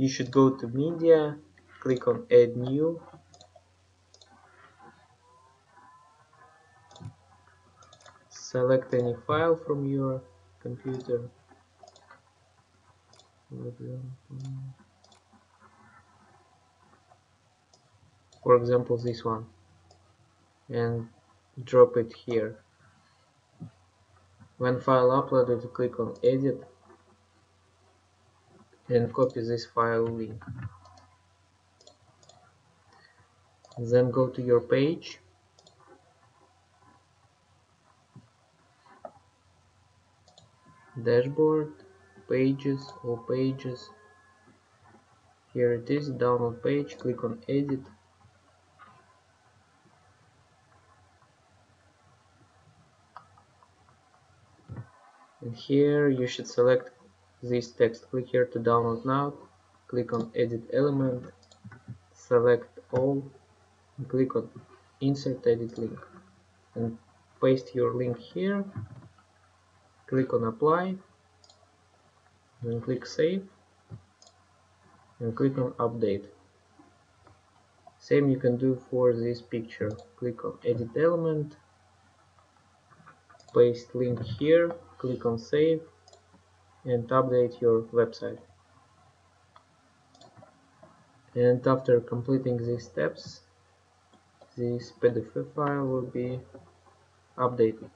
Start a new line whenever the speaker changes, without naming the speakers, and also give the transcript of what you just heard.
you should go to media, click on add new, select any file from your computer, for example this one, and drop it here. When file uploaded, click on edit and copy this file link. Then go to your page, dashboard, pages, all pages. Here it is, download page, click on edit. And here you should select this text. Click here to download now, click on edit element, select all, and click on insert edit link. And paste your link here, click on apply, then click save, and click on update. Same you can do for this picture. Click on edit element, paste link here, click on save, and update your website. And after completing these steps, this PDF file will be updated.